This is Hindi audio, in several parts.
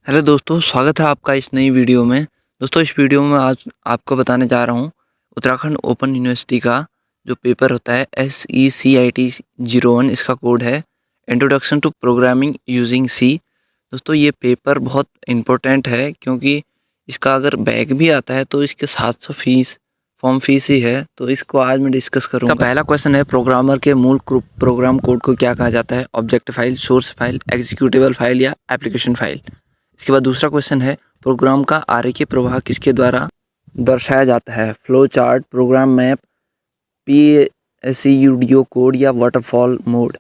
हेलो दोस्तों, स्वागत है आपका इस नई वीडियो में। दोस्तों, इस वीडियो में आज आपको बताने जा रहा हूँ उत्तराखंड ओपन यूनिवर्सिटी का जो पेपर होता है SECIT 01, इसका कोड है introduction to programming using C. दोस्तों, ये पेपर बहुत इम्पोर्टेंट है क्योंकि इसका अगर बैक भी आता है तो इसके 700 फॉर्म फीस ही है। तो इसको आज मैं डिस्कस करूँगा। पहला क्वेश्चन है, प्रोग्रामर के मूल प्रोग्राम कोड को क्या कहा जाता है? Object file, source file, executable file या एप्लीकेशन फाइल। इसके बाद दूसरा क्वेश्चन है, प्रोग्राम का आरेखीय प्रवाह किसके द्वारा दर्शाया जाता है? Flow chart, program map, PSCUDO code या वाटरफॉल मोड।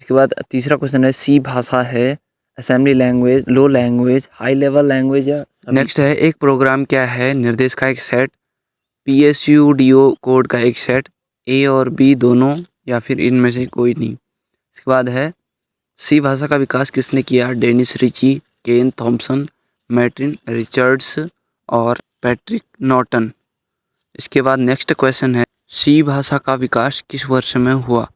इसके बाद तीसरा क्वेश्चन है, सी भाषा है assembly language, low language, high level language या नेक्स्ट है, एक प्रोग्राम क्या है? निर्देश का एक सेट, PSCUDO कोड का एक सेट, ए और बी दोनों या फिर इनमें से कोई नहीं। इसके बाद है, सी भाषा का विकास किसने किया? डेनिस रिची, केन थॉम्सन, मैर्टिन रिचर्ड्स और पैट्रिक नॉर्टन। इसके बाद नेक्स्ट क्वेश्चन है, सी भाषा का विकास किस वर्ष में हुआ?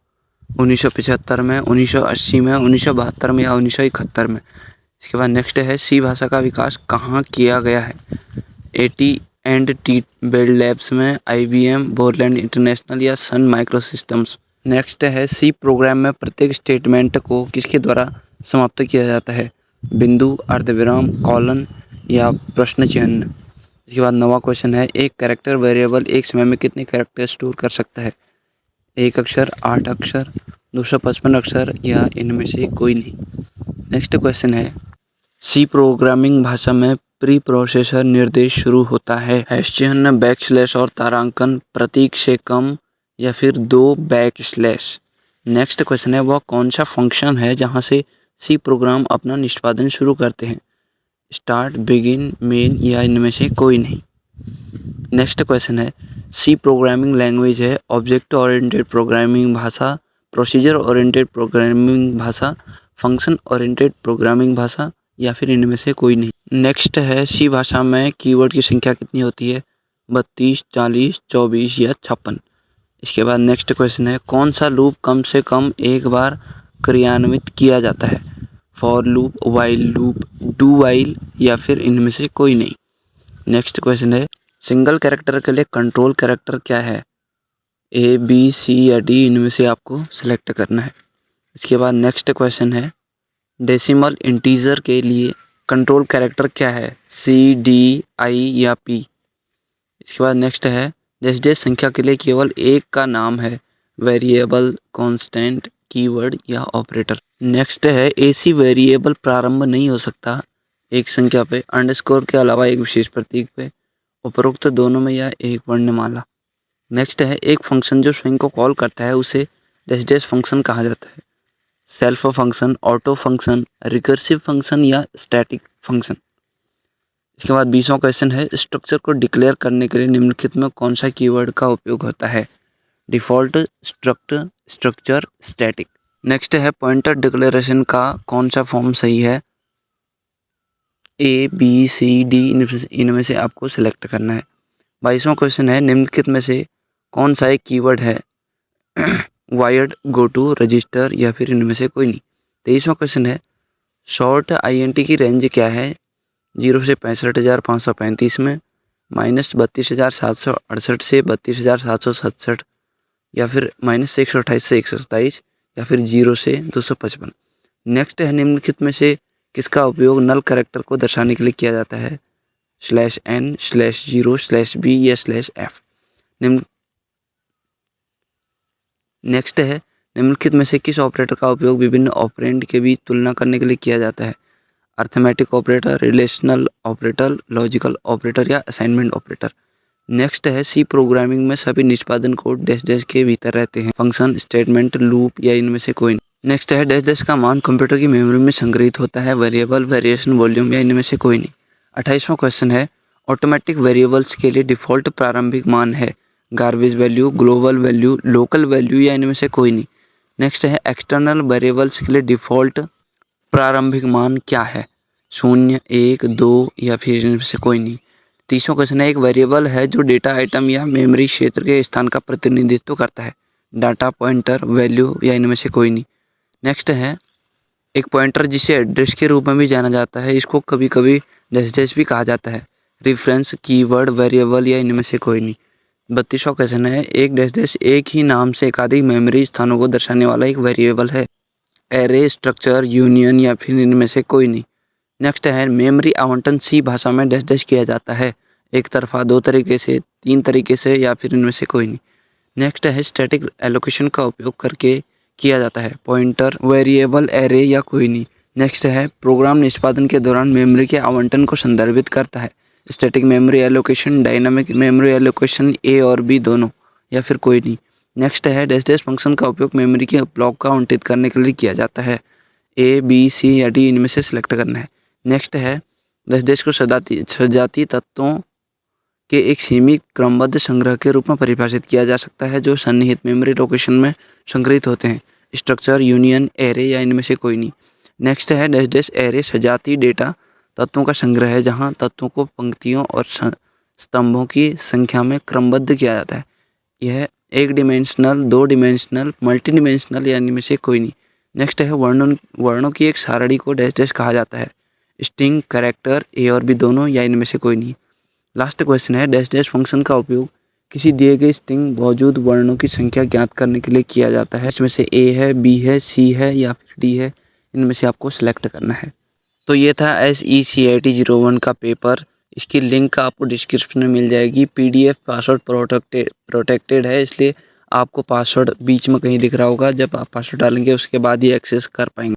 1975 में, 1980 में, 1972 में या 1971 में। इसके बाद नेक्स्ट है, सी भाषा का विकास कहाँ किया गया है? AT&T बेल लैब्स में, IBM, बोरलैंड इंटरनेशनल या सन माइक्रो सिस्टम्स। नेक्स्ट है, सी प्रोग्राम में प्रत्येक स्टेटमेंट को किसके द्वारा समाप्त किया जाता है? बिंदु, अर्धविराम, कॉलन या प्रश्न चिन्ह। इसके बाद नवा क्वेश्चन है, एक कैरेक्टर वेरिएबल एक समय में कितने कैरेक्टर स्टोर कर सकता है? 1 अक्षर, 8 अक्षर, 255 अक्षर या इनमें से कोई नहीं। नेक्स्ट क्वेश्चन है, सी प्रोग्रामिंग भाषा में प्री प्रोसेसर निर्देश शुरू होता है चिन्ह, बैकस्लैश और तारांकन, प्रतीक से कम या फिर 2 बैकस्लैश। नेक्स्ट क्वेश्चन है, वह कौन सा फंक्शन है जहां से सी प्रोग्राम अपना निष्पादन शुरू करते हैं? स्टार्ट, बिगिन, मेन या इनमें से कोई नहीं। नेक्स्ट क्वेश्चन है, सी प्रोग्रामिंग लैंग्वेज है ऑब्जेक्ट ओरिएंटेड प्रोग्रामिंग भाषा, प्रोसीजर ओरिएंटेड प्रोग्रामिंग भाषा, फंक्शन ओरिएंटेड प्रोग्रामिंग भाषा या फिर इनमें से कोई नहीं। नेक्स्ट है, सी भाषा में कीवर्ड की संख्या कितनी होती है? 32, 40, 24 या 56। इसके बाद नेक्स्ट क्वेश्चन है, कौन सा लूप कम से कम एक बार क्रियान्वित किया जाता है? For loop, while loop, do while या फिर इनमें से कोई नहीं। नेक्स्ट क्वेश्चन है, सिंगल कैरेक्टर के लिए कंट्रोल कैरेक्टर क्या है? A, B, C या D, इनमें से आपको सिलेक्ट करना है। इसके बाद नेक्स्ट क्वेश्चन है, डेसिमल इंटीजर के लिए कंट्रोल कैरेक्टर क्या है? C, D, I या P। इसके बाद नेक्स्ट है, डेस संख्या के लिए केवल एक का नाम है? वेरिएबल, कांस्टेंट, कीवर्ड या ऑपरेटर। नेक्स्ट है, ऐसी वेरिएबल प्रारंभ नहीं हो सकता एक संख्या पे अंडरस्कोर के अलावा एक विशेष प्रतीक पे, उपरोक्त दोनों में या एक वर्णमाला। नेक्स्ट है, एक फंक्शन जो स्वयं को कॉल करता है उसे डैश फंक्शन कहा जाता है? Self function, auto function, recursive function या स्टैटिक फंक्शन। इसके बाद 20वां क्वेश्चन है, स्ट्रक्चर को डिक्लेयर करने के लिए निम्नलिखित में कौन सा कीवर्ड का उपयोग होता है? Default, struct, structure, static. Next है, पॉइंटर डिक्लेरेशन का कौन सा फॉर्म सही है? A, B, C, D, इनमें से आपको सिलेक्ट करना है। 22वां क्वेश्चन है, निम्नलिखित में से कौन सा एक कीवर्ड है? वायर्ड, गो टू, रजिस्टर या फिर इनमें से कोई नहीं। 23वां क्वेश्चन है, शॉर्ट INT की रेंज क्या है? 0 से 65,535 में, -32,768 से 32,767 या फिर -128 से 127 या फिर 0 से 255। नेक्स्ट है, निम्नलिखित में से किसका उपयोग नल कैरेक्टर को दर्शाने के लिए किया जाता है? /n, /0, /b या /f। नेक्स्ट है, निम्नलिखित में से किस ऑपरेटर का उपयोग विभिन्न ऑपरेंड के बीच तुलना करने के लिए किया जाता है? Arithmetic operator, relational operator, logical operator या असाइनमेंट ऑपरेटर। नेक्स्ट है, सी प्रोग्रामिंग में सभी निष्पादन कोड डैश के भीतर रहते हैं? फंक्शन, स्टेटमेंट, लूप या इनमें से कोई नहीं। नेक्स्ट है, डैश का मान कंप्यूटर की मेमोरी में संग्रहित होता है? वेरिएबल, वेरिएशन, वॉल्यूम या इनमें से कोई नहीं। 28वां क्वेश्चन है, ऑटोमेटिक वेरिएबल्स के लिए डिफ़ॉल्ट प्रारंभिक मान है? Garbage value, global value, local value या इनमें से कोई नहीं। नेक्स्ट है, एक्सटर्नल वेरिएबल्स के लिए डिफ़ॉल्ट प्रारंभिक मान क्या है? 0, 1, 2 या फिर इनमें से कोई नहीं। 30वां क्वेश्चन है, एक वेरिएबल है जो डेटा आइटम या मेमोरी क्षेत्र के स्थान का प्रतिनिधित्व करता है? डाटा, पॉइंटर, वैल्यू या इनमें से कोई नहीं। नेक्स्ट है, एक पॉइंटर जिसे एड्रेस के रूप में भी जाना जाता है, इसको कभी कभी डैश डैश भी कहा जाता है। रेफरेंस, कीवर्ड, वेरिएबल या इनमें से कोई नहीं। 32वां क्वेश्चन है, एक डैश डैश एक ही नाम से एकाधिक मेमोरी स्थानों को दर्शाने वाला एक वेरिएबल है। एरे, स्ट्रक्चर, यूनियन या फिर इनमें से कोई नहीं। नेक्स्ट है, मेमोरी आवंटन सी भाषा में डैश डैश किया जाता है, एक तरफा, दो तरीके से, तीन तरीके से या फिर इनमें से कोई नहीं। नेक्स्ट है, स्टैटिक एलोकेशन का उपयोग करके किया जाता है, पॉइंटर, वेरिएबल, एरे या कोई नहीं। नेक्स्ट है, प्रोग्राम निष्पादन के दौरान मेमोरी के आवंटन को संदर्भित करता है, static memory allocation, dynamic memory allocation, A और बी दोनों या फिर कोई नहीं। नेक्स्ट है, डैश डैश फंक्शन का उपयोग मेमोरी के ब्लॉक का आवंटित करने के लिए किया जाता है, ए, बी, सी या डी इनमें से सिलेक्ट करना है। नेक्स्ट है, डैश डैश को सजातीय तत्वों के एक सीमित क्रमबद्ध संग्रह के रूप में परिभाषित किया जा सकता है जो सन्निहित मेमोरी लोकेशन में संग्रहित होते हैं, स्ट्रक्चर, यूनियन, एरे या इनमें से कोई नहीं। नेक्स्ट है, डैश डैश एरे सजातीय डेटा तत्वों का संग्रह है जहां तत्वों को पंक्तियों और स्तंभों की संख्या में क्रमबद्ध किया जाता है। यह एक डिमेंशनल, दो डिमेंशनल, मल्टी डिमेंशनल या इनमें से कोई नहीं। नेक्स्ट है, वर्णों की एक सारणी को डैश डैश कहा जाता है, स्ट्रिंग, कैरेक्टर, ए और बी दोनों या इनमें से कोई नहीं। लास्ट क्वेश्चन है, डैश डैश फंक्शन का उपयोग किसी दिए गए स्ट्रिंग मौजूद वर्णों की संख्या ज्ञात करने के लिए किया जाता है। इसमें से ए है, बी है, सी है या फिर डी है, इनमें से आपको सिलेक्ट करना है। तो ये था SECIT 01 का पेपर। इसकी लिंक आपको डिस्क्रिप्शन में मिल जाएगी। PDF पासवर्ड प्रोटेक्टेड है, इसलिए आपको पासवर्ड बीच में कहीं दिख रहा होगा, जब आप पासवर्ड डालेंगे उसके बाद ही एक्सेस कर पाएंगे।